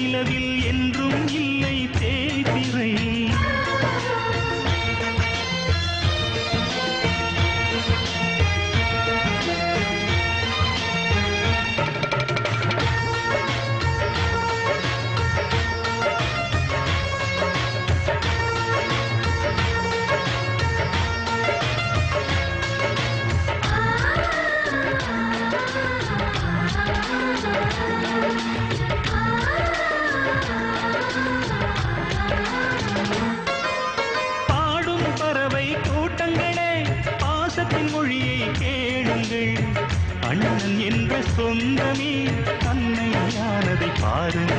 நிலவில் என்றும் இல்லை தேய்பிறை. மொழியை கேளுங்கள், அண்ணன் என்ற சொந்தமே அன்னையானதை பாருங்கள்.